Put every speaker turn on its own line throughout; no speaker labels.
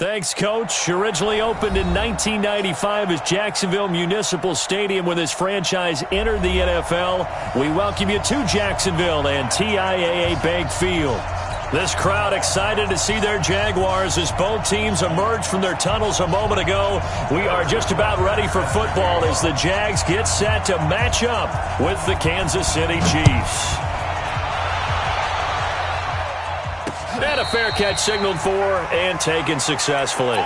Thanks, Coach. Originally opened in 1995 as Jacksonville Municipal Stadium when this franchise entered the NFL. We welcome you to Jacksonville and TIAA Bank Field. This crowd excited to see their Jaguars as both teams emerged from their tunnels a moment ago. We are just about ready for football as the Jags get set to match up with the Kansas City Chiefs. And a fair catch signaled for and taken successfully.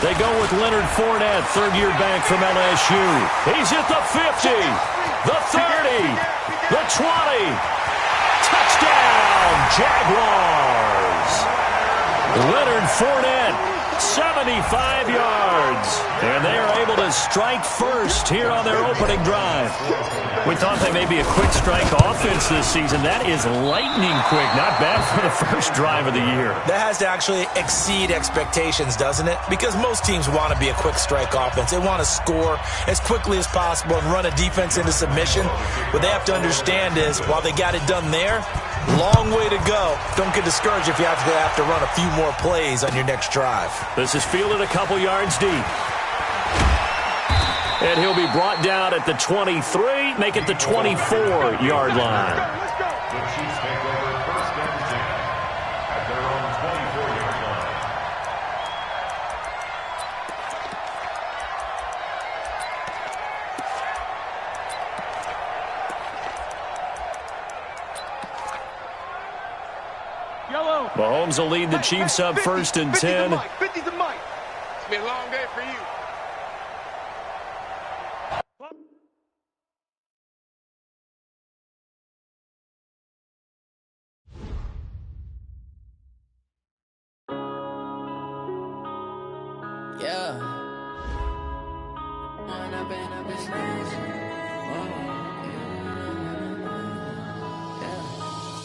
They go with Leonard Fournette, third-year back from LSU. He's at the 50, the 30, the 20. Touchdown, Jaguars. Leonard Fournette, 75 yards. And they are able to strike first here on their opening drive. We thought they may be a quick strike offense this season. That is lightning quick. Not bad for the first drive of the year.
That has to actually exceed expectations, doesn't it? Because most teams want to be a quick strike offense. They want to score as quickly as possible and run a defense into submission. What they have to understand is, while they got it done there, long way to go. Don't get discouraged if you have to run a few more plays on your next drive.
This is fielded a couple yards deep. And he'll be brought down at the 23, make it the 24-yard line.
The Chiefs take over first and 10 at their own 24-yard line.
Yellow.
Mahomes will lead the Chiefs up first and 10.
50's the mic. It's been a long day for you.
Yeah.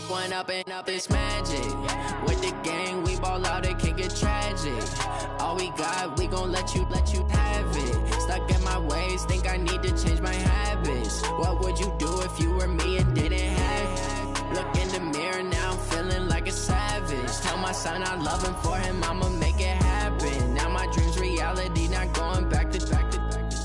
One up and up is magic. With the gang, we ball out, it can get tragic. All we got, we gon' let you have it. Stuck in my ways, think I need to change my habits. What would you do if you were me and didn't have it? Look in the mirror, now I'm feeling like a savage. Tell my son I love him, for him I'ma make it happen. Now my dream's reality, not going back to.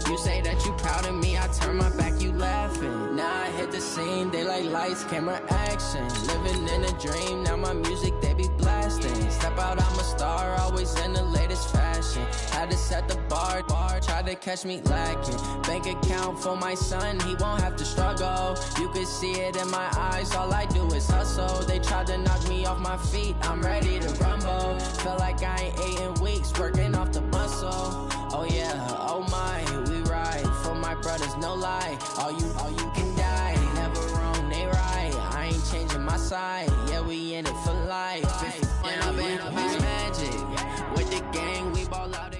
You say that you proud of me, I turn my back, you laughing. Now I hit the scene, they like lights, camera, action. Living in a dream, now my music, they be blasting. Step out, I'm a star, always in the latest fashion. Had to set the bar, try to catch me lacking. Bank account for my son, he won't have to struggle. You can see it in my eyes, all I do is hustle. They tried to knock me off my feet, I'm ready to rumble. Feel like I ain't ate in weeks, working off the muscle. Oh yeah, oh my, we ride for my brothers, no lie. All you can die, never wrong, they right. I ain't changing my side, yeah, we in it for life. Yeah, I've been magic. With the gang, we ball out.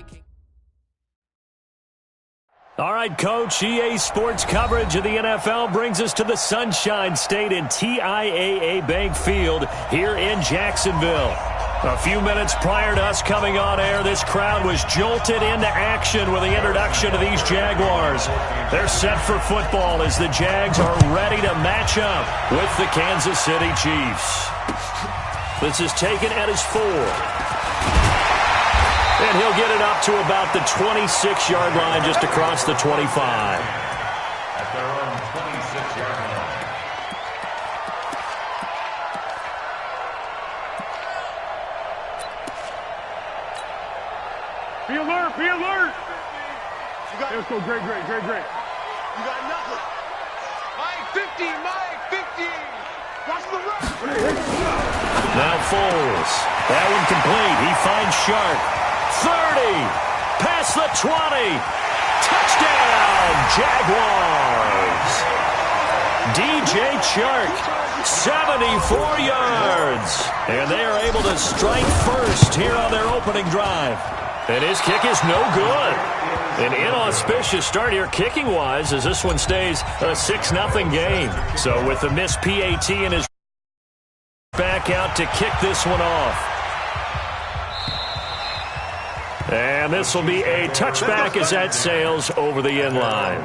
All right, Coach, EA Sports coverage of the NFL brings us to the Sunshine State in TIAA Bank Field here in Jacksonville. A few minutes prior to us coming on air, this crowd was jolted into action with the introduction of these Jaguars. They're set for football as the Jags are ready to match up with the Kansas City Chiefs. This is taken at his 4. And he'll get it up to about the 26-yard line, just across the 25.
At their own 26-yard line.
Be alert, be alert. Let's go, great. You got nothing. Mike 50, Mike 50. Watch the run.
Now Foles. That one complete. He finds Sharp. 30. Past the 20. Touchdown, Jaguars. DJ Chark, 74 yards. And they are able to strike first here on their opening drive. And his kick is no good. An inauspicious start here kicking-wise as this one stays a 6-0 game. So with the missed PAT in his Back out to kick this one off. And this will be a touchback as that sails over the end line.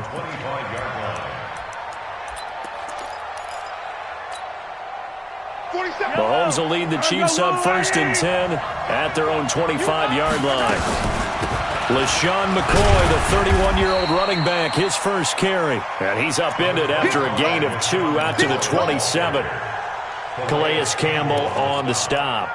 Mahomes will lead the Chiefs up 1st and 10 at their own 25-yard line. LaShawn McCoy, the 31-year-old running back, his first carry. And he's upended after a gain of 2 out to the 27. Calais Campbell on the stop.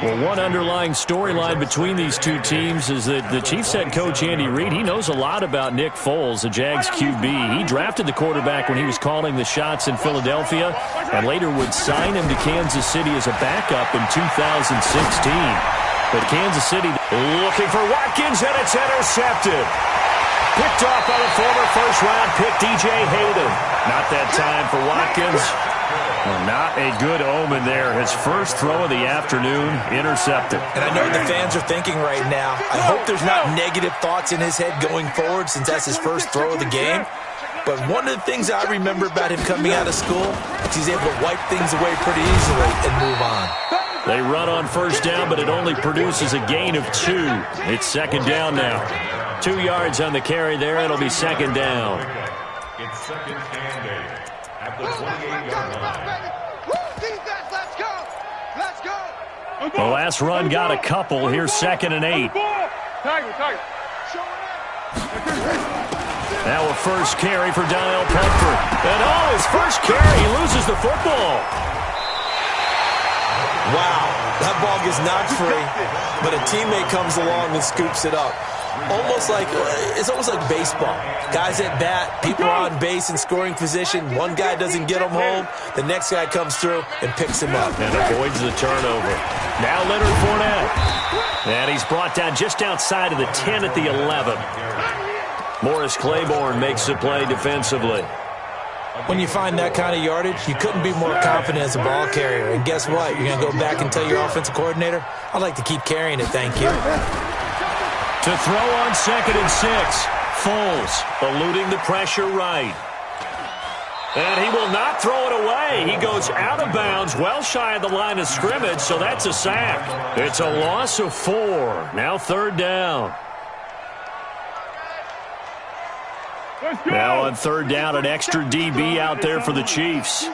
Well, one underlying storyline between these two teams is that the Chiefs head coach Andy Reid, he knows a lot about Nick Foles, the Jags QB. He drafted the quarterback when he was calling the shots in Philadelphia and later would sign him to Kansas City as a backup in 2016. But Kansas City looking for Watkins, and it's intercepted. Picked off by the former first-round pick DJ Hayden. Not that time for Watkins. Well, not a good omen there. His first throw of the afternoon, intercepted.
And I know what the fans are thinking right now. I hope there's not negative thoughts in his head going forward since that's his first throw of the game. But one of the things I remember about him coming out of school is he's able to wipe things away pretty easily and move on.
They run on first down, but it only produces a gain of 2. It's second down now. 2 yards on the carry there. It'll be second down.
It's second and 8 at the 28-yard line.
The last run got a couple. Here's second and 8. Now a first carry for Daniel Pemford. And his first carry, he loses the football.
Wow, that ball gets knocked free, but a teammate comes along and scoops it up. It's almost like baseball. Guys at bat, people are on base in scoring position. One guy doesn't get him home. The next guy comes through and picks him up.
And avoids the turnover. Now Leonard Fournette. And he's brought down just outside of the 10 at the 11. Morris Claiborne makes the play defensively.
When you find that kind of yardage, you couldn't be more confident as a ball carrier. And guess what? You're going to go back and tell your offensive coordinator, I'd like to keep carrying it, thank you.
To throw on second and 6. Foles eluding the pressure right. And he will not throw it away. He goes out of bounds, well shy of the line of scrimmage, so that's a sack. It's a loss of 4. Now third down. Now on third down, an extra DB out there for the Chiefs.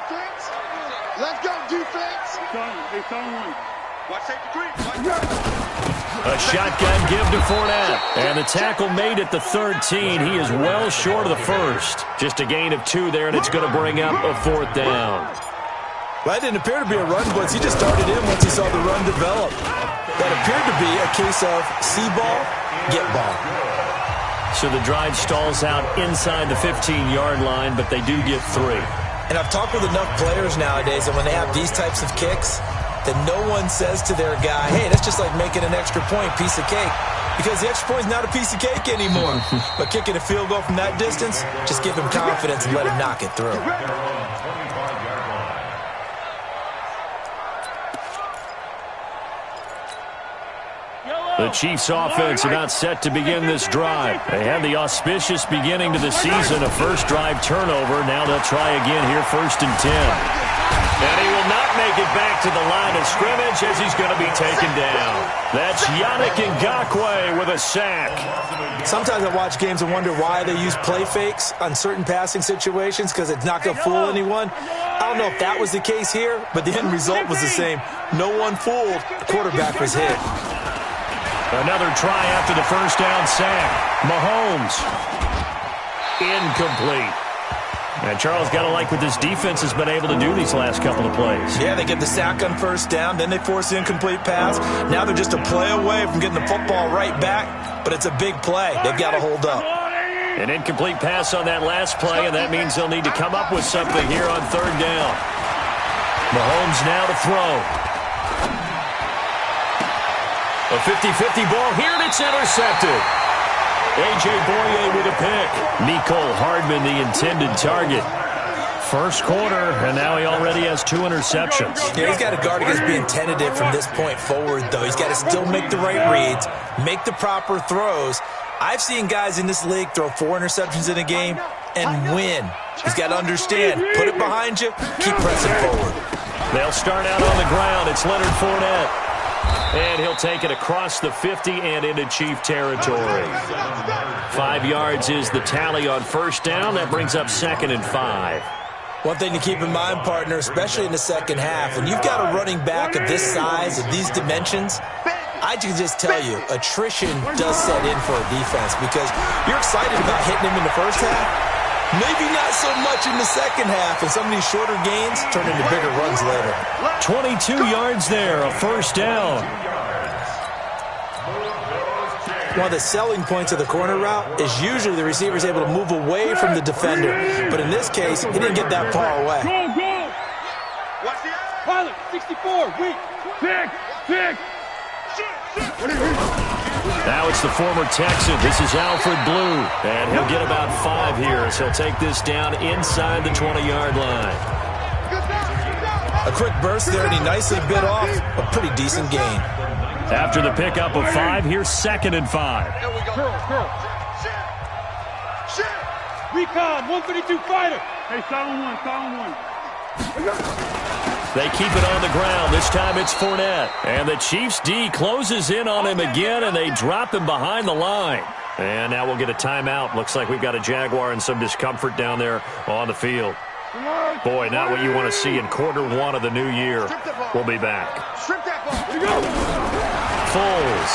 Let's go, defense.
A shotgun give to Fournette. And the tackle made at the 13. He is well short of the first. Just a gain of 2 there, and it's going to bring up a 4th down.
Well, that didn't appear to be a run blitz. He just started in once he saw the run develop. That appeared to be a case of see ball, get ball.
So the drive stalls out inside the 15-yard line, but they do get 3.
And I've talked with enough players nowadays that when they have these types of kicks, that no one says to their guy, hey, that's just like making an extra point, piece of cake. Because the extra point is not a piece of cake anymore. But kicking a field goal from that distance, just give him confidence and let him knock it through.
The Chiefs' offense about set to begin this drive. They had the auspicious beginning to the season, a first drive turnover. Now they'll try again here, 1st and 10. And he will not make it back to the line of scrimmage as he's going to be taken down. That's Yannick Ngakoue with a sack.
Sometimes I watch games and wonder why they use play fakes on certain passing situations because it's not going to fool anyone. I don't know if that was the case here, but the end result was the same. No one fooled. The quarterback was hit.
Another try after the first down sack. Mahomes. Incomplete. And Charles, got to like what this defense has been able to do these last couple of plays.
Yeah, they get the sack on first down, then they force the incomplete pass. Now they're just a play away from getting the football right back, but it's a big play. They've got to hold up.
An incomplete pass on that last play, and that means they'll need to come up with something here on third down. Mahomes now to throw. A 50-50 ball here, and it's intercepted. A.J. Boye with a pick. Mecole Hardman, the intended target. First quarter, and now he already has 2 interceptions.
Yeah, he's got to guard against being tentative from this point forward, though. He's got to still make the right reads, make the proper throws. I've seen guys in this league throw 4 interceptions in a game and win. He's got to understand, put it behind you, keep pressing forward.
They'll start out on the ground. It's Leonard Fournette. And he'll take it across the 50 and into Chief territory. 5 yards is the tally on first down. That brings up 2nd and 5.
One thing to keep in mind, partner, especially in the second half, when you've got a running back of this size, of these dimensions, I can just tell you, attrition does set in for a defense because you're excited about hitting him in the first half. Maybe not so much in the second half, and some of these shorter gains turn into bigger runs later.
22 yards there, a first down.
One of the selling points of the corner route is usually the receiver is able to move away from the defender. But in this case, he didn't get that far away.
Go, go! Watch the pilot, 64, weak. 6.
Now it's the former Texan. This is Alfred Blue. And he'll get about 5 here as he'll take this down inside the 20-yard line.
A quick burst there, and he nicely bit off a pretty decent gain.
After the pickup of 5, here's 2nd and 5.
There we go. Curl. Shit. Recon, 132 fighter. Hey, silent one.
They keep it on the ground. This time it's Fournette. And the Chiefs D closes in on him again, and they drop him behind the line. And now we'll get a timeout. Looks like we've got a Jaguar and some discomfort down there on the field. Boy, not what you want to see in quarter 1 of the new year. We'll be back.
Strip that ball. Here we go.
Foles.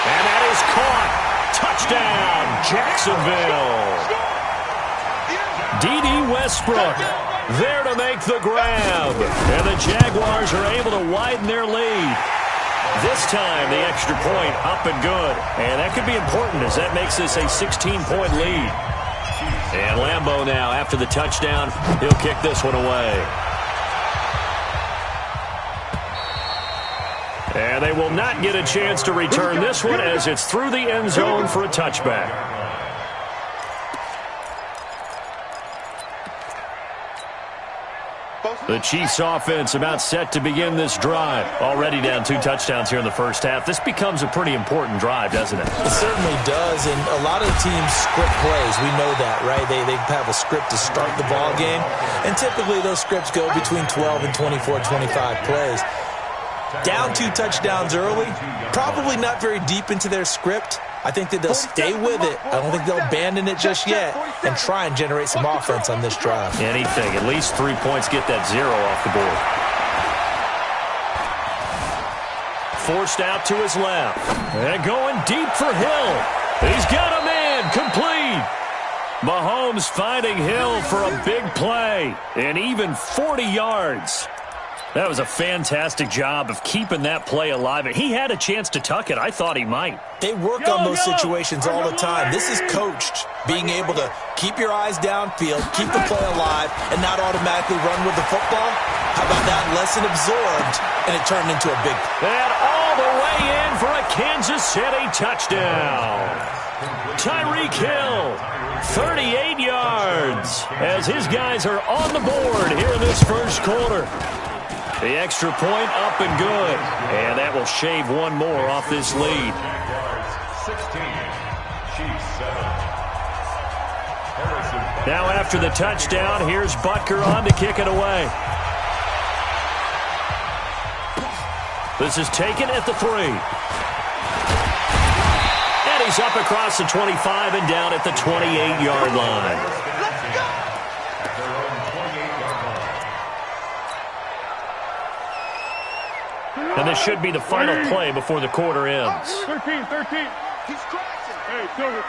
And that is caught. Touchdown, Jacksonville. D.D. Westbrook there to make the grab. And the Jaguars are able to widen their lead. This time, the extra point up and good. And that could be important as that makes this a 16-point lead. And Lambeau now, after the touchdown, he'll kick this one away. And they will not get a chance to return this one as it's through the end zone for a touchback. The Chiefs offense about set to begin this drive. Already down 2 touchdowns here in the first half. This becomes a pretty important drive, doesn't it?
It certainly does, and a lot of the teams script plays. We know that, right? They have a script to start the ball game, and typically those scripts go between 12 and 24, 25 plays. Down 2 touchdowns early, probably not very deep into their script. I think that they'll stay with it. I don't think they'll abandon it just yet and try and generate some offense on this drive.
Anything. At least 3 points, get that 0 off the board. Forced out to his left. And going deep for Hill. He's got a man. Complete. Mahomes finding Hill for a big play. And even 40 yards. That was a fantastic job of keeping that play alive. He had a chance to tuck it. I thought he might.
They work on those situations all the time. This is coached, being able to keep your eyes downfield, keep the play alive, and not automatically run with the football. How about that? Lesson absorbed, and it turned into a big...
And all the way in for a Kansas City touchdown. Tyreek Hill, 38 yards, as his guys are on the board here in this first quarter. The extra point up and good. And that will shave 1 more off this lead.
16, Chiefs 7.
Now after the touchdown, here's Butker on to kick it away. This is taken at the 3. And he's up across the 25 and down at the 28-yard line. And this should be the final play before the quarter ends.
13. He's crashing. Hey, Silver.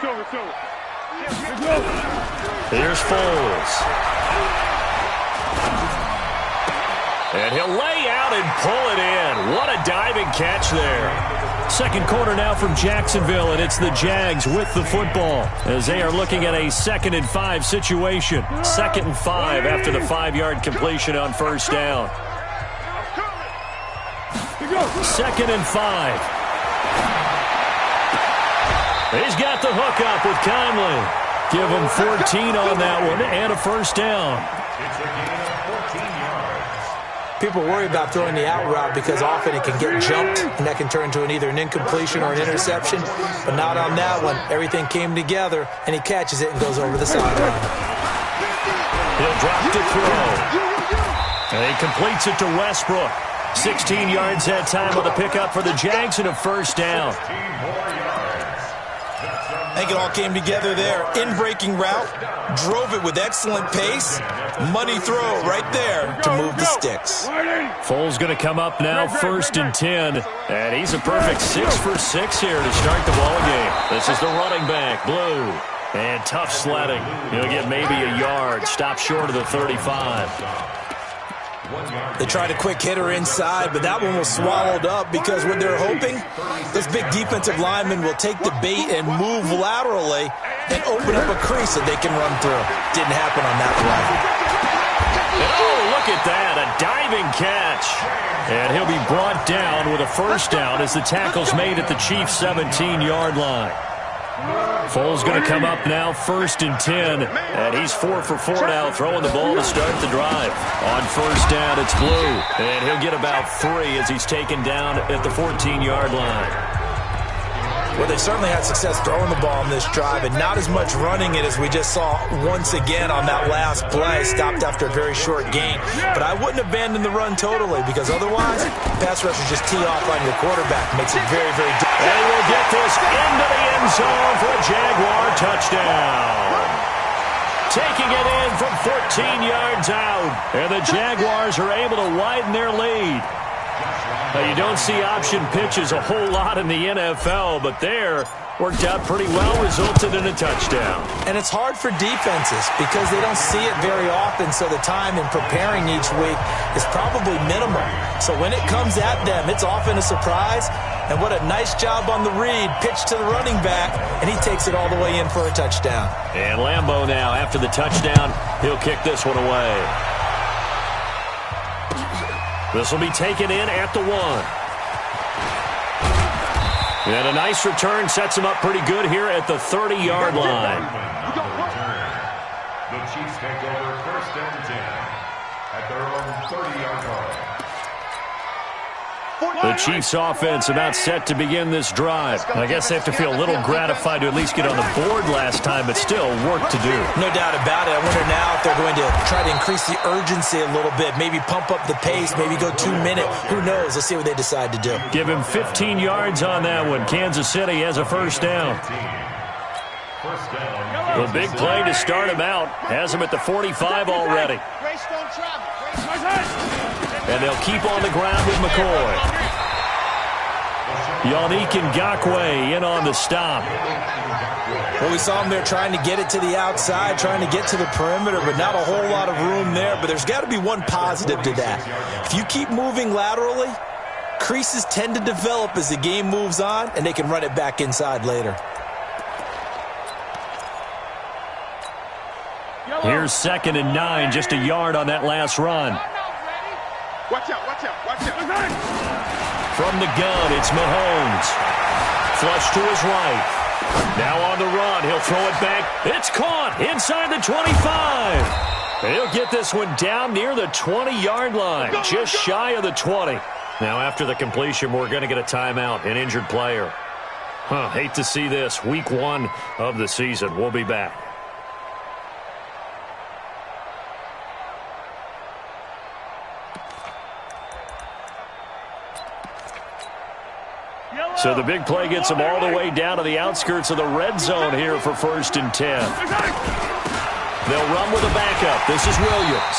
Here's Foles. And he'll lay out and pull it in. What a diving catch there. Second quarter now from Jacksonville, and it's the Jags with the football as they are looking at a 2nd and 5 situation. 2nd and 5 after the 5-yard completion on first down. 2nd and 5. He's got the hook up with Conley. Give him 14 on that one and a first down.
It's a gain of 14 yards.
People worry about throwing the out route because often it can get jumped, and that can turn into either an incompletion or an interception. But not on that one. Everything came together, and he catches it and goes over the sideline.
He'll drop to throw. And he completes it to Westbrook. 16 yards that time with a pickup for the Jags and a first down.
I think it all came together there. In-breaking route, drove it with excellent pace. Money throw right there to move the sticks.
Foles going to come up now, 1st and 10. And he's a perfect 6 for 6 here to start the ball game. This is the running back, Blue. And tough sledding. He'll get maybe a yard. Stop short of the 35.
They tried a quick hitter inside, but that one was swallowed up because what they're hoping, this big defensive lineman will take the bait and move laterally and open up a crease that they can run through. Didn't happen on that play.
Oh, look at that, a diving catch. And he'll be brought down with a first down as the tackle's made at the Chiefs' 17-yard line. Foles going to come up now, 1st and 10. And he's 4 for 4 now, throwing the ball to start the drive. On first down, it's Blue. And he'll get about 3 as he's taken down at the 14-yard line.
Well, they certainly had success throwing the ball on this drive and not as much running it as we just saw once again on that last play. Stopped after a very short gain. But I wouldn't abandon the run totally because otherwise, pass rushers just tee off on your quarterback. Makes it very, very difficult.
And we'll get this into the end zone for a Jaguar touchdown. Taking it in from 14 yards out. And the Jaguars are able to widen their lead. Now, you don't see option pitches a whole lot in the NFL, but there worked out pretty well, resulted in a touchdown.
And it's hard for defenses because they don't see it very often, so the time in preparing each week is probably minimal. So when it comes at them, it's often a surprise. And what a nice job on the read, pitch to the running back, and he takes it all the way in for a touchdown.
And Lambeau now, after the touchdown, he'll kick this one away. This will be taken in at the 1. And a nice return sets him up pretty good here at the 30-yard line.
The Chiefs take over 1st and 10 at their own 30-yard line.
The Chiefs offense about set to begin this drive. I guess they have to feel a little gratified to at least get on the board last time, but still work to do.
No doubt about it. I wonder now if they're going to try to increase the urgency a little bit, maybe pump up the pace, maybe go 2 minute. Who knows? Let's see what they decide to do.
Give him 15 yards on that one. Kansas City has a first down. The big play to start him out. Has him at the 45 already. And they'll keep on the ground with McCoy. Yannick Ngakoue in on the stop.
Well, we saw him there trying to get it to the outside, trying to get to the perimeter, but not a whole lot of room there. But there's got to be one positive to that. If you keep moving laterally, creases tend to develop as the game moves on, and they can run it back inside later.
Here's 2nd and 9, just a yard on that last run.
Watch out, watch out, watch out.
From the gun, it's Mahomes. Flush to his right. Now on the run, he'll throw it back. It's caught inside the 25. He'll get this one down near the 20-yard line, just shy of the 20. Now after the completion, we're going to get a timeout, an injured player. Hate to see this. Week 1 of the season. We'll be back. So the big play gets them all the way down to the outskirts of the red zone here for 1st and 10. They'll run with a backup. This is Williams.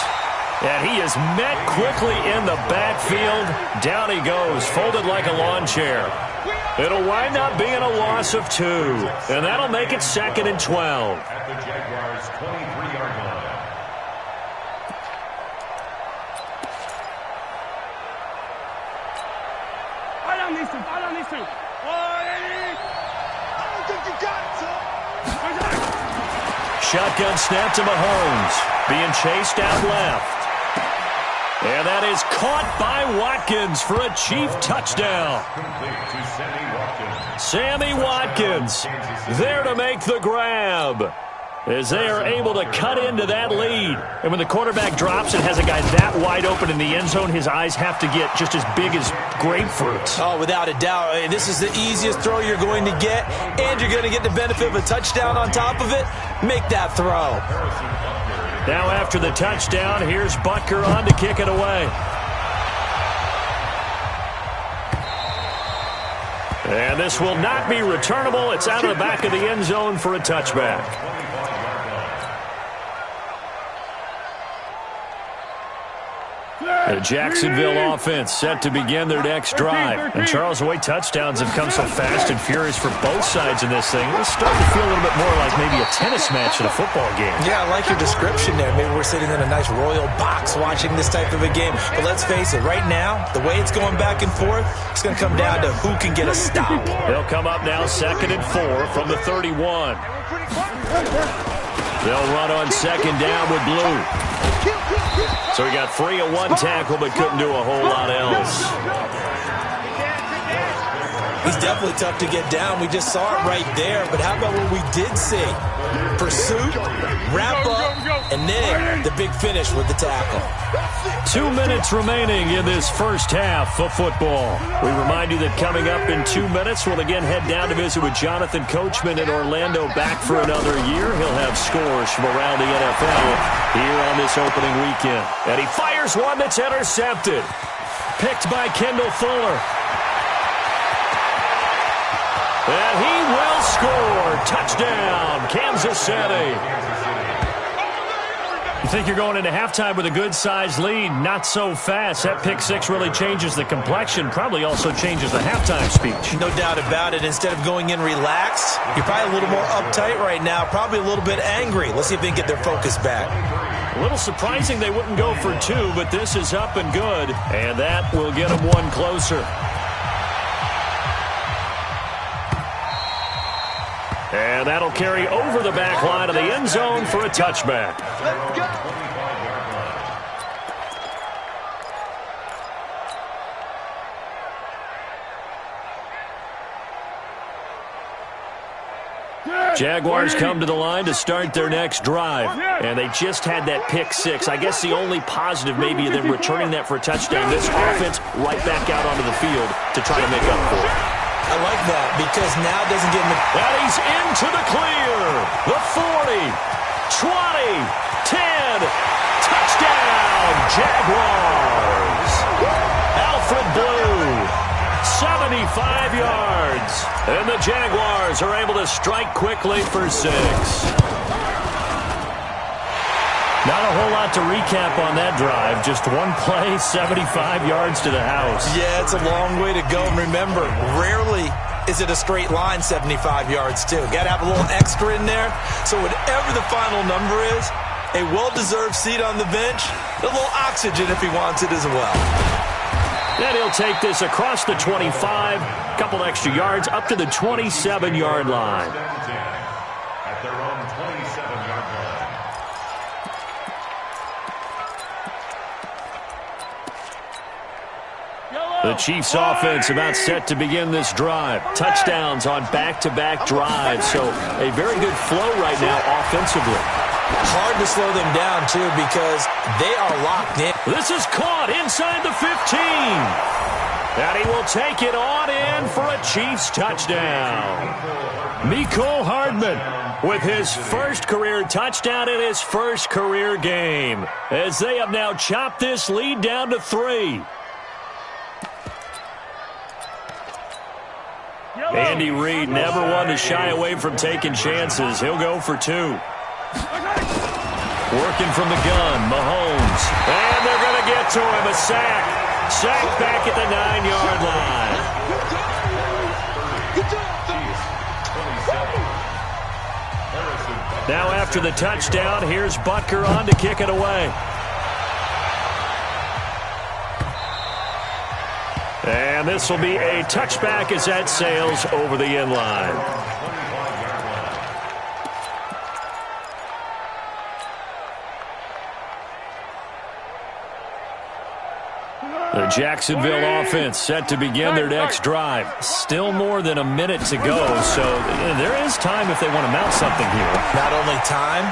And he is met quickly in the backfield. Down he goes, folded like a lawn chair. It'll wind up being a loss of 2. And that'll make it 2nd and 12.
At the Jaguars' 23-yard line.
Shotgun snap to Mahomes. Being chased out left. And that is caught by Watkins for a Chief touchdown. Sammy Watkins there to make the grab as they are able to cut into that lead. And when the quarterback drops and has a guy that wide open in the end zone, his eyes have to get just as big as grapefruits.
Oh, without a doubt. This is the easiest throw you're going to get, and you're going to get the benefit of a touchdown on top of it. Make that throw.
Now after the touchdown, here's Butker on to kick it away. And this will not be returnable. It's out of the back of the end zone for a touchback. The Jacksonville offense set to begin their next drive. And Charles, the way touchdowns have come so fast and furious for both sides in this thing, it's starting to feel a little bit more like maybe a tennis match at a football game.
Yeah, I like your description there. Maybe we're sitting in a nice royal box watching this type of a game. But let's face it, right now, the way it's going back and forth, it's going to come down to who can get a stop.
They'll come up now 2nd and 4 from the 31. They'll run on 2nd down with Blue. So he got free of one tackle, but couldn't do a whole lot else.
He's definitely tough to get down. We just saw it right there. But how about what we did see? Pursuit, wrap up, and then the big finish with the tackle.
2 minutes remaining in this first half of football. We remind you that coming up in 2 minutes, we'll again head down to visit with Jonathan Coachman in Orlando, back for another year. He'll have scores from around the NFL here on this opening weekend. And he fires one that's intercepted. Picked by Kendall Fuller. And he will score. Touchdown, Kansas City. You think you're going into halftime with a good-sized lead? Not so fast. That pick six really changes the complexion, probably also changes the halftime speech.
No doubt about it. Instead of going in relaxed, you're probably a little more uptight right now, probably a little bit angry. Let's see if they can get their focus back.
A little surprising they wouldn't go for two, but this is up and good, and that will get them one closer. And that'll carry over the back line of the end zone for a touchback.
Let's go.
Jaguars come to the line to start their next drive. And they just had that pick six. I guess the only positive maybe of them returning that for a touchdown. This offense right back out onto the field to try to make up for it.
I like that because now it doesn't get in the...
And he's into the clear. The 40, 20, 10. Touchdown, Jaguars. Alfred Blue. 75 yards. And the Jaguars are able to strike quickly for 6. Not a whole lot to recap on that drive. Just one play, 75 yards to the house.
Yeah, it's a long way to go. And remember, rarely is it a straight line 75 yards, too. Got to have a little extra in there. So whatever the final number is, a well-deserved seat on the bench, a little oxygen if he wants it as well.
Then he'll take this across the 25, a couple extra yards, up to the 27-yard line.
At their own 27-yard line.
The Chiefs offense about set to begin this drive. Touchdowns on back-to-back drives, so a very good flow right now offensively.
Hard to slow them down, too, because they are locked in.
This is caught inside the 15. And he will take it on in for a Chiefs touchdown. Mecole Hardman with his first career touchdown in his first career game, as they have now chopped this lead down to 3. Andy Reid never one to shy away from taking chances. He'll go for 2. Working from the gun, Mahomes. And they're going to get to him, a sack. Sack back at the 9-yard line. Now after the touchdown, here's Butker on to kick it away. And this will be a touchback as that sails over the end line. The Jacksonville offense set to begin their next drive. Still more than a minute to go, so there is time if they want to mount something here.
Not only time,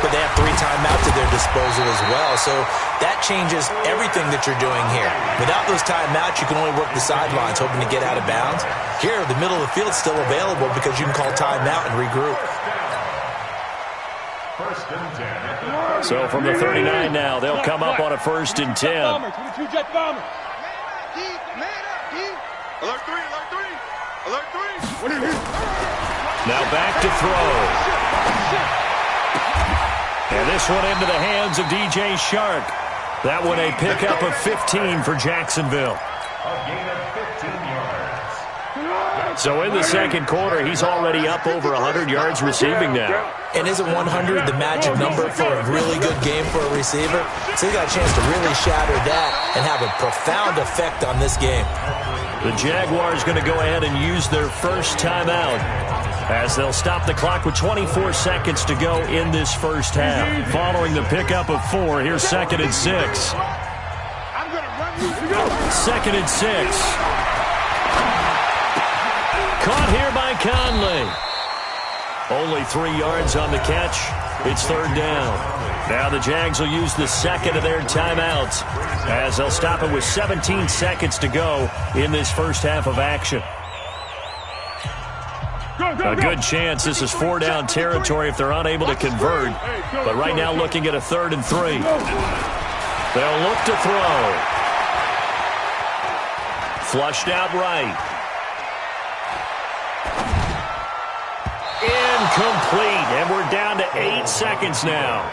but they have 3 timeouts at their disposal as well. So that changes everything that you're doing here. Without those timeouts, you can only work the sidelines, hoping to get out of bounds. Here, the middle of the field is still available because you can call timeout and regroup.
First and 10.
So from the 39 now, they'll come up on a 1st and 10.
Alert 3, alert 3, alert 3.
Now back to throw. And this one into the hands of DJ Shark. That one a pickup of 15 for Jacksonville.
A gain of 15 yards.
So in the second quarter, he's already up over 100 yards receiving now.
And isn't 100 the magic number for a really good game for a receiver? So he got a chance to really shatter that and have a profound effect on this game.
The Jaguars going to go ahead and use their first timeout as they'll stop the clock with 24 seconds to go in this first half. Following the pickup of 4, here's 2nd and 6. 2nd and 6. Caught here by Conley. Only 3 yards on the catch. It's 3rd down. Now the Jags will use the second of their timeouts as they'll stop it with 17 seconds to go in this first half of action. A good chance this is 4-down territory if they're unable to convert. But right now looking at a 3rd and 3. They'll look to throw. Flushed out right. Incomplete. And we're down to 8 seconds now.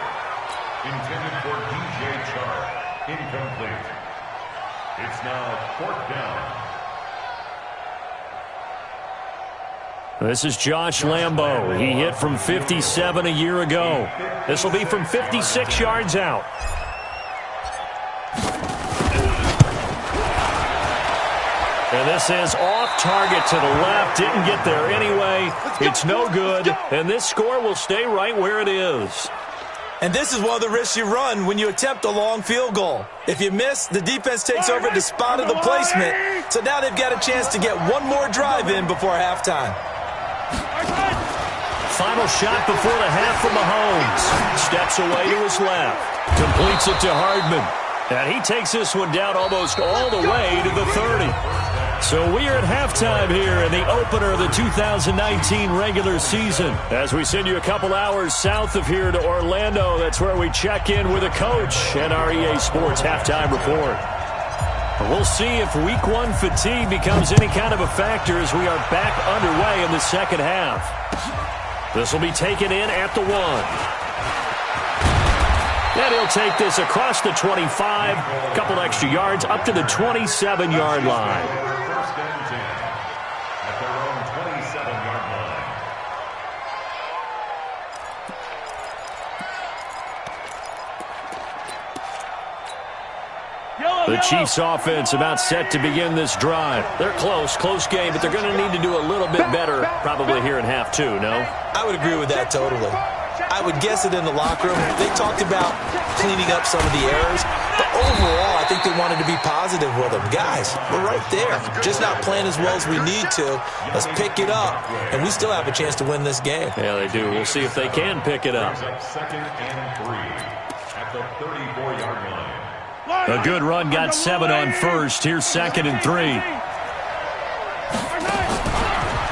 Intended for DJ Chark. Incomplete. It's now 4th down.
This is Josh Lambo. He hit from 57 a year ago. This will be from 56 yards out. And this is off target to the left. Didn't get there anyway. It's no good. And this score will stay right where it is.
And this is one of the risks you run when you attempt a long field goal. If you miss, the defense takes over the spot of the placement. So now they've got a chance to get one more drive in before halftime.
Final shot before the half from Mahomes. Steps away to his left. Completes it to Hardman. And he takes this one down almost all the way to the 30. So we are at halftime here in the opener of the 2019 regular season. As we send you a couple hours south of here to Orlando, that's where we check in with a coach and our EA Sports halftime report. We'll see if week 1 fatigue becomes any kind of a factor as we are back underway in the second half. This will be taken in at the 1. And he'll take this across the 25, a couple extra yards up to the 27-yard line.
1st and 10 at their own 27-yard line.
The Chiefs offense about set to begin this drive. They're close game, but they're going to need to do a little bit better probably here in half 2, no?
I would agree with that totally. I would guess it in the locker room. They talked about cleaning up some of the errors, but overall, I think they wanted to be positive with them. Guys, we're right there. Just not playing as well as we need to. Let's pick it up, and we still have a chance to win this game.
Yeah, they do. We'll see if they can pick it up.
2nd and 3 at the 34-yard line.
A good run got 7 on first. Here's 2nd and 3.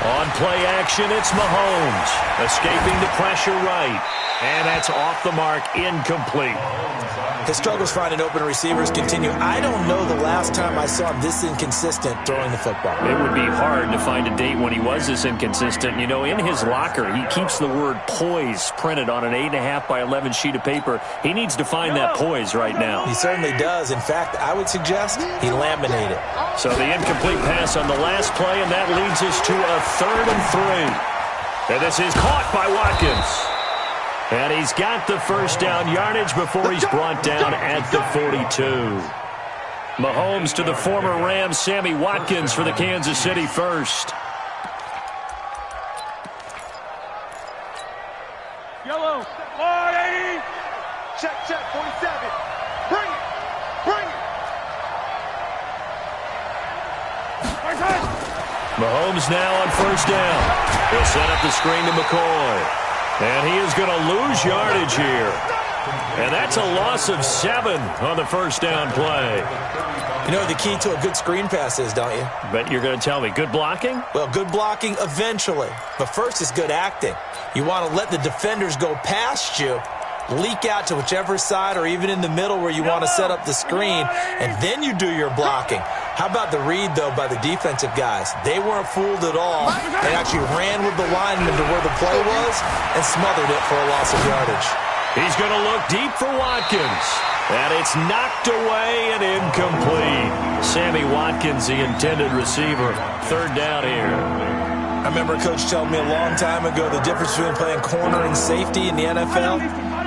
On play action, it's Mahomes. Escaping the pressure right. And that's off the mark, incomplete.
His struggles finding open receivers continue. I don't know the last time I saw him this inconsistent throwing the football.
It would be hard to find a date when he was this inconsistent. You know, in his locker, he keeps the word poise printed on an 8.5 by 11 sheet of paper. He needs to find that poise right now.
He certainly does. In fact, I would suggest he laminated.
So the incomplete pass on the last play, and that leads us to a 3rd and 3. And this is caught by Watkins. And he's got the first down yardage before he's brought down at the 42. Mahomes to the former Rams, Sammy Watkins for the Kansas City first.
Yellow. 180. Check, 47. Bring it. Bring it.
Mahomes now on first down. He'll set up the screen to McCoy. And he is going to lose yardage here. And that's a loss of 7 on the first down play.
You know what the key to a good screen pass is, don't you?
Bet you're going to tell me. Good blocking?
Well, good blocking eventually. But first is good acting. You want to let the defenders go past you, leak out to whichever side or even in the middle where you want to set up the screen, and then you do your blocking. How about the read, though, by the defensive guys? They weren't fooled at all. They actually ran with the lineman to where the play was and smothered it for a loss of yardage.
He's going to look deep for Watkins. And it's knocked away and incomplete. Sammy Watkins, the intended receiver. Third down here.
I remember Coach telling me a long time ago the difference between playing corner and safety in the NFL.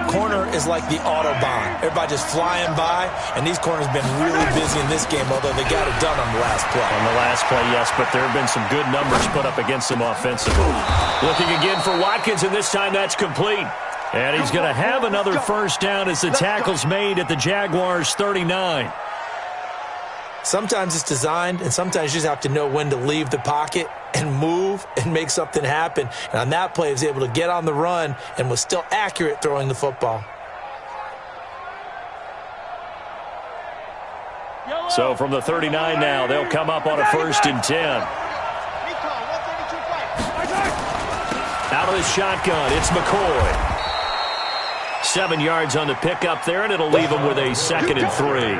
Corner is like the Autobahn. Everybody just flying by, and these corners have been really busy in this game, although they got it done on the last play.
On the last play, yes, but there have been some good numbers put up against them offensively. Looking again for Watkins, and this time that's complete. And he's going to have another first down as the tackle's made at the Jaguars' 39.
Sometimes it's designed, and sometimes you just have to know when to leave the pocket and move and make something happen. And on that play, he was able to get on the run and was still accurate throwing the football.
So from the 39 now, they'll come up on a 1st and 10. Out of the shotgun, it's McCoy. 7 yards on the pickup there, and it'll leave him with a 2nd and 3.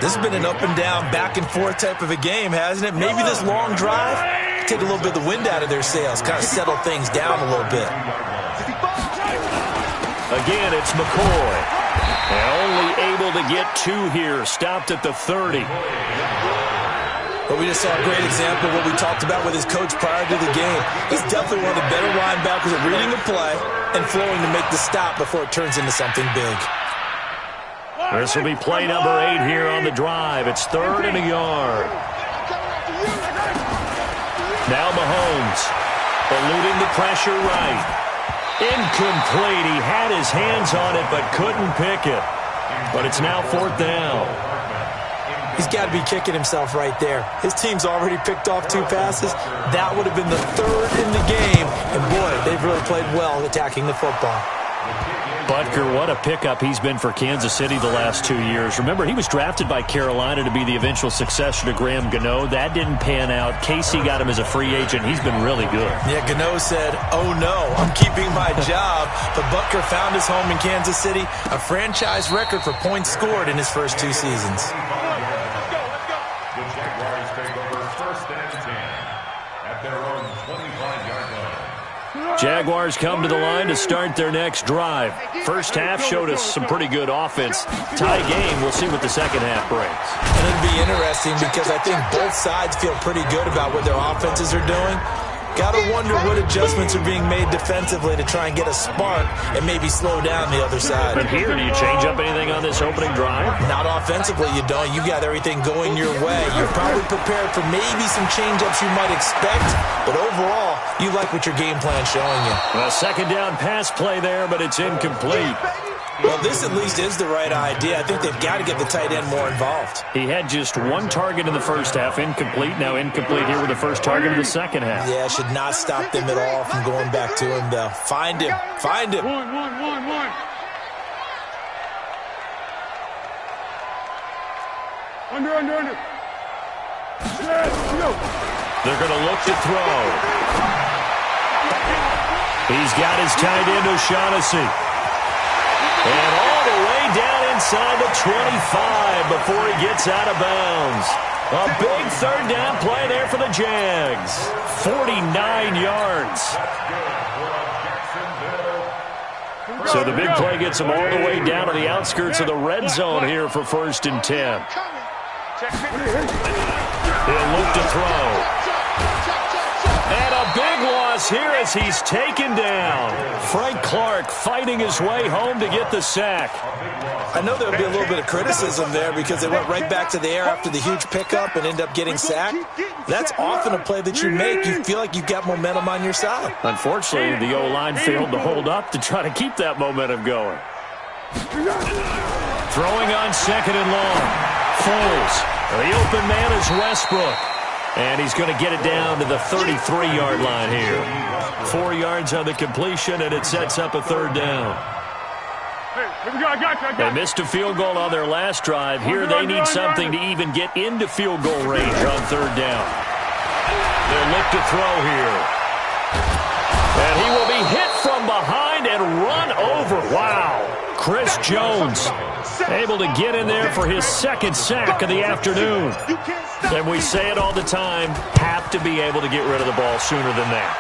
This has been an up-and-down, back-and-forth type of a game, hasn't it? Maybe this long drive, take a little bit of the wind out of their sails, kind of settle things down a little bit.
Again, it's McCoy. And only able to get 2 here, stopped at the 30.
But we just saw a great example of what we talked about with his coach prior to the game. He's definitely one of the better linebackers at reading the play and flowing to make the stop before it turns into something big.
This will be play number 8 here on the drive. It's 3rd and a yard. Now Mahomes, eluding the pressure right. Incomplete. He had his hands on it but couldn't pick it. But it's now 4th down.
He's got to be kicking himself right there. His team's already picked off 2 passes. That would have been the 3rd in the game. And, boy, they've really played well attacking the football.
Butker, what a pickup he's been for Kansas City the last 2 years. Remember, he was drafted by Carolina to be the eventual successor to Graham Gano. That didn't pan out. Casey got him as a free agent. He's been really good.
Yeah, Gano said, oh, no, I'm keeping my job. But Butker found his home in Kansas City, a franchise record for points scored in his first 2 seasons.
The Jaguars take over 1st and 10 at their own 25-yard line.
Jaguars come to the line to start their next drive. First half showed us some pretty good offense. Tie game, we'll see what the second half brings.
And it'll be interesting because I think both sides feel pretty good about what their offenses are doing. Got to wonder what adjustments are being made defensively to try and get a spark and maybe slow down the other side.
But here, do you change up anything on this opening drive?
Not offensively, you don't. You got everything going your way. You're probably prepared for maybe some change-ups you might expect, but overall, you like what your game plan's showing you.
A 2nd down pass play there, but it's incomplete.
Well, this at least is the right idea. I think they've got to get the tight end more involved.
He had just 1 target in the first half, incomplete. Now incomplete here with the first target in the second half.
Yeah, should not stop them at all from going back to him, though. Find him. Find him.
One. Under.
They're going to look to throw. He's got his tight end, O'Shaughnessy. And all the way down inside the 25 before he gets out of bounds. A big 3rd down play there for the Jags. 49 yards. So the big play gets them all the way down to the outskirts of the red zone here for 1st and 10. He'll look to throw. And a big loss here as he's taken down. Frank Clark fighting his way home to get the sack.
I know there'll be a little bit of criticism there because they went right back to the air after the huge pickup and end up getting sacked. That's often a play that you make. You feel like you've got momentum on your side.
Unfortunately, the O-line failed to hold up to try to keep that momentum going. Throwing on 2nd and long. Foles. The open man is Westbrook. And he's going to get it down to the 33-yard line here. 4 yards on the completion, and it sets up a 3rd down. They missed a field goal on their last drive. Here they need something to even get into field goal range on 3rd down. They'll look to throw here. And he will be hit from behind and run over. Chris Jones, able to get in there for his second sack of the afternoon. And we say it all the time, have to be able to get rid of the ball sooner than that.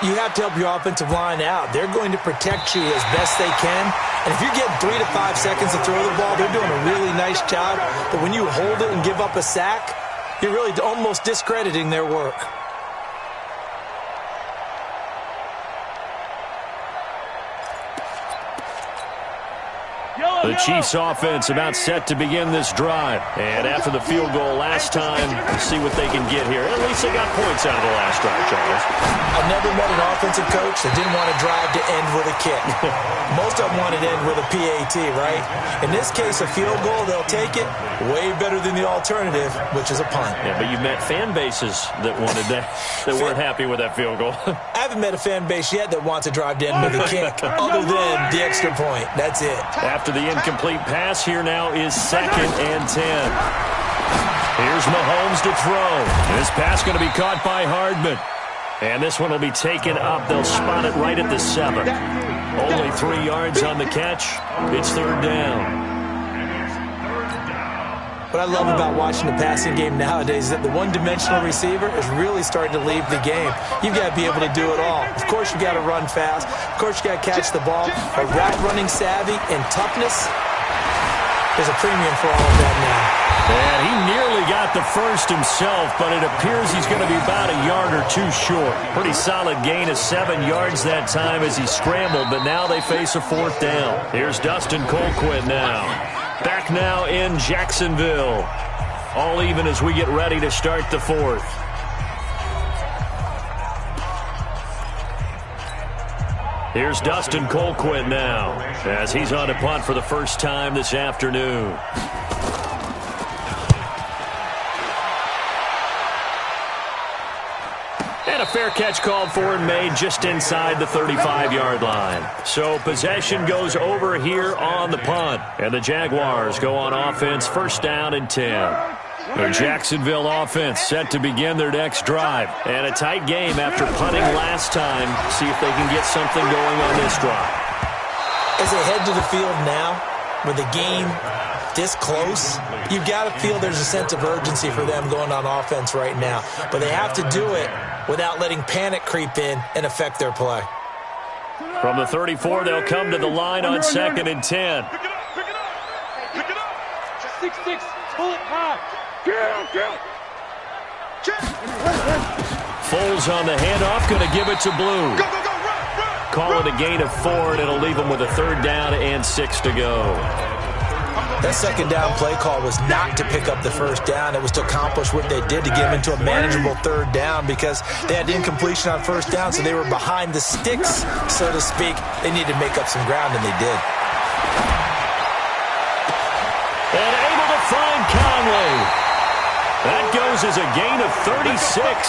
You have to help your offensive line out. They're going to protect you as best they can. And if you're getting 3 to 5 seconds to throw the ball, they're doing a really nice job. But when you hold it and give up a sack, you're really almost discrediting their work.
The Chiefs offense about set to begin this drive. And after the field goal last time, let's see what they can get here. At least they got points out of the last drive, Charles.
I've never met an offensive coach that didn't want to drive to end with a kick. Most of them wanted to end with a PAT, right? In this case, a field goal, they'll take it. Way better than the alternative, which is a punt.
Yeah, but you've met fan bases that wanted that, that weren't happy with that field goal.
I haven't met a fan base yet that wants to drive to end with a kick, other than the extra point. That's it.
After the incomplete pass, here now is 2nd and 10. Here's Mahomes to throw. This pass going to be caught by Hardman. And this one will be taken up. They'll spot it right at the 7. Only 3 yards on the catch. It's 3rd down.
What I love about watching the passing game nowadays is that the one-dimensional receiver is really starting to leave the game. You've got to be able to do it all. Of course, you've got to run fast. Of course, you've got to catch the ball. But route running savvy and toughness, there's a premium for all of that now.
And he nearly got the first himself, but it appears he's going to be about a yard or 2 short. Pretty solid gain of 7 yards that time as he scrambled, but now they face a 4th down. Here's Dustin Colquitt now. Back now in Jacksonville. All even as we get ready to start the 4th. Here's Dustin Colquitt now as he's on to punt for the first time this afternoon. And a fair catch called for and made just inside the 35-yard line. So possession goes over here on the punt. And the Jaguars go on offense, 1st down and 10. The Jacksonville offense set to begin their next drive. And a tight game after punting last time. See if they can get something going on this drive.
As they head to the field now, with the game this close, you've got to feel there's a sense of urgency for them going on offense right now. But they have to do it without letting panic creep in and affect their play.
From the 34, they'll come to the line on 2nd and 10.
Pick it up, pick it up. Pick it up. 6-6, pull it high.
Foles on the handoff, going to give it to Blue.
Go, go, go, run.
Call it a gain of 4, and it'll leave them with a 3rd down and 6 to go.
That 2nd down play call was not to pick up the 1st down. It was to accomplish what they did to get them into a manageable 3rd down because they had incompletion on 1st down, so they were behind the sticks, so to speak. They needed to make up some ground, and they did.
And able to find Conley. That goes as a gain of 36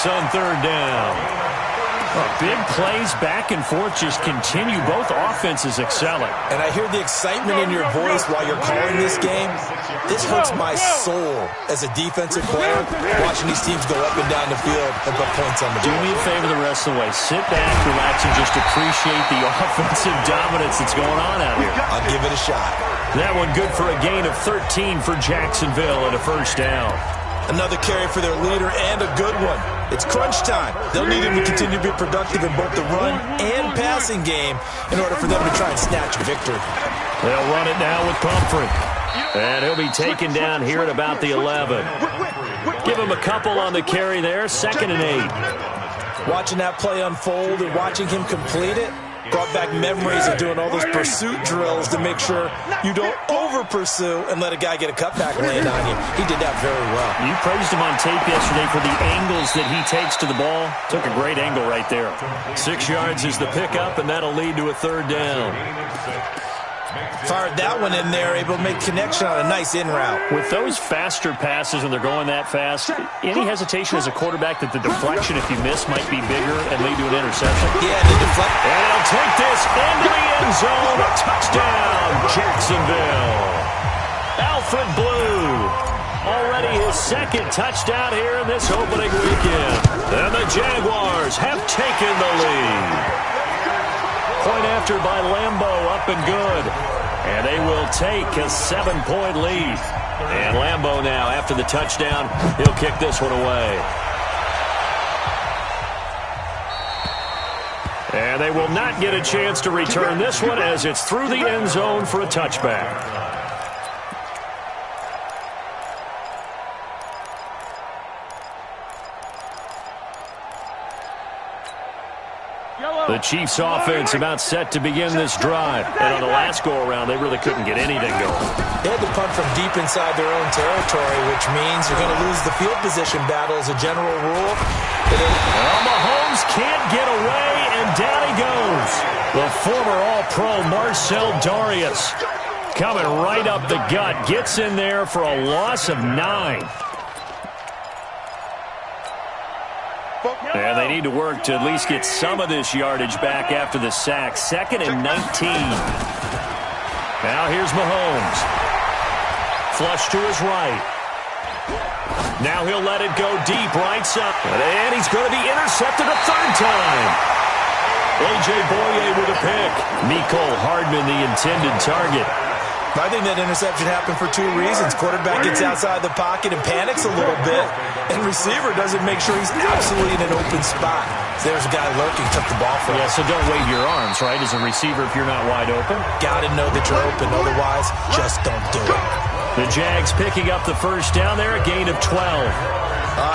on 3rd down. Big plays back and forth just continue. Both offenses excelling.
And I hear the excitement in your voice while you're calling this game. This hurts my soul as a defensive player, watching these teams go up and down the field and put points on the board.
Do me a favor the rest of the way. Sit back, relax, and just appreciate the offensive dominance that's going on out here.
I'll give it a shot.
That one good for a gain of 13 for Jacksonville and a 1st down.
Another carry for their leader and a good one. It's crunch time. They'll need him to continue to be productive in both the run and passing game in order for them to try and snatch a victory.
They'll run it now with Pumphrey. And he'll be taken down here at about the 11. Give him a couple on the carry there, 2nd and 8.
Watching that play unfold and watching him complete it brought back memories of doing all those pursuit drills to make sure you don't over-pursue and let a guy get a cutback land on you. He did that very well.
You praised him on tape yesterday for the angles that he takes to the ball. Took a great angle right there. 6 yards is the pickup, and that'll lead to a 3rd down.
Fired that one in there, able to make connection on a nice in route.
With those faster passes when they're going that fast, any hesitation as a quarterback that the deflection, if you miss, might be bigger and lead to an interception?
Yeah, the deflect.
And he'll take this into the end zone. A touchdown, Jacksonville. Alfred Blue. Already his 2nd touchdown here in this opening weekend. And the Jaguars have taken the lead. Point after by Lambeau, up and good. And they will take a 7-point lead. And Lambeau now, after the touchdown, he'll kick this one away. And they will not get a chance to return this one as it's through the end zone for a touchback. The Chiefs' offense about set to begin this drive. And on the last go-around, they really couldn't get anything going.
They had to punt from deep inside their own territory, which means you're going to lose the field position battle as a general rule.
Well, Mahomes can't get away, and down he goes. The former All-Pro Marcel Darius coming right up the gut. Gets in there for a loss of 9. And they need to work to at least get some of this yardage back after the sack. 2nd and 19. Now here's Mahomes. Flush to his right. Now he'll let it go deep right side. And he's going to be intercepted a 3rd time. A.J. Boye with a pick. Mecole Hardman the intended target.
I think that interception happened for 2 reasons. Quarterback gets outside the pocket and panics a little bit, and receiver doesn't make sure he's absolutely in an open spot. So there's a guy lurking, took the ball from him.
Yeah, so don't wave your arms, right, as a receiver if you're not wide open.
Got to know that you're open, otherwise just don't do it.
The Jags picking up the first down there, a gain of 12.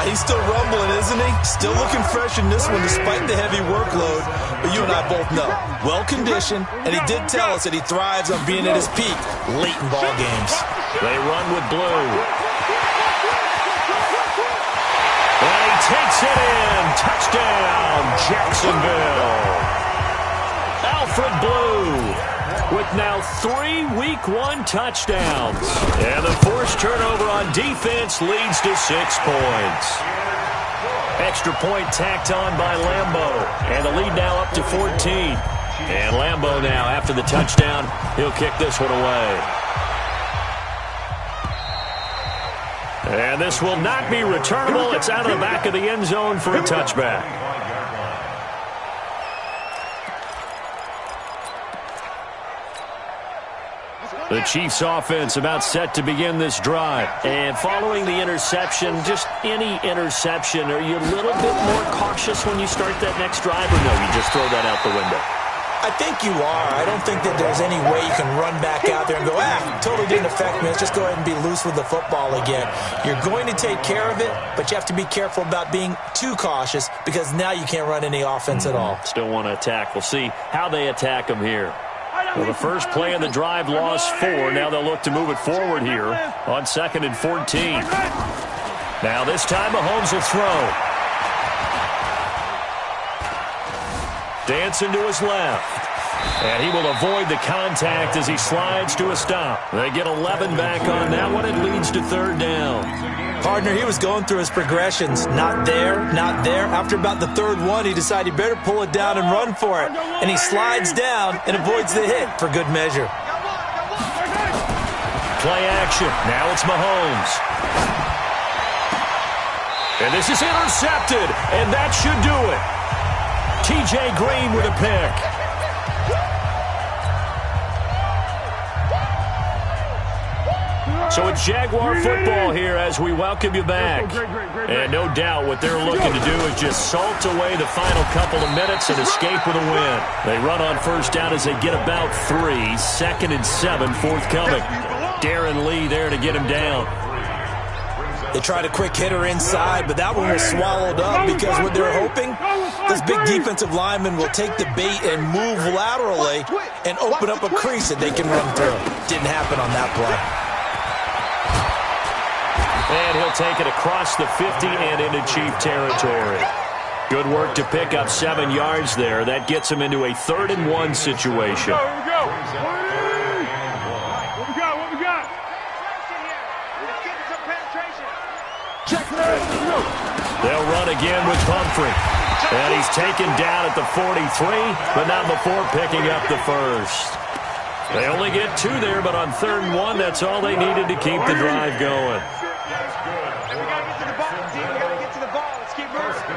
He's still rumbling, isn't he? Still looking fresh in this one despite the heavy workload. But you and I both know, well-conditioned, and he did tell us that he thrives on being at his peak late in ball games.
They run with Blue. And he takes it in. Touchdown, Jacksonville. Alfred Blue with now 3 Week 1 touchdowns. And the forced turnover on defense leads to 6 points. Extra point tacked on by Lambeau. And the lead now up to 14. And Lambeau now, after the touchdown, he'll kick this one away. And this will not be returnable. It's out of the back of the end zone for a touchback. The Chiefs' offense about set to begin this drive. And following the interception, just any interception, are you a little bit more cautious when you start that next drive, or no, you just throw that out the window?
I think you are. I don't think that there's any way you can run back out there and go, totally didn't affect me. Let's just go ahead and be loose with the football again. You're going to take care of it, but you have to be careful about being too cautious because now you can't run any offense at all.
Still want to attack. We'll see how they attack them here. Well, the first play of the drive lost 4. Now they'll look to move it forward here on 2nd and 14. Now this time Mahomes will throw. Dancing to his left. And he will avoid the contact as he slides to a stop. They get 11 back on that one. It leads to 3rd down.
Partner, he was going through his progressions. Not there, not there. After about the 3rd one, he decided he better pull it down and run for it. And he slides down and avoids the hit for good measure.
Play action. Now it's Mahomes. And this is intercepted. And that should do it. T.J. Green with a pick. So it's Jaguar football here as we welcome you back. And no doubt what they're looking to do is just salt away the final couple of minutes and escape with a win. They run on first down as they get about 3. 2nd and 7 forthcoming. Darren Lee there to get him down.
They tried a quick hitter inside, but that one was swallowed up because what they're hoping, this big defensive lineman will take the bait and move laterally and open up a crease that they can run through. Didn't happen on that play.
And he'll take it across the 50 and into Chief territory. Good work to pick up 7 yards there. That gets him into a 3rd and 1 situation.
Here we go. What we got?
They'll run again with Pumphrey. And he's taken down at the 43, but not before picking up the first. They only get 2 there, but on 3rd and 1, that's all they needed to keep the drive going.
We got to get to the ball, team. We got to get to the ball. Let's keep moving.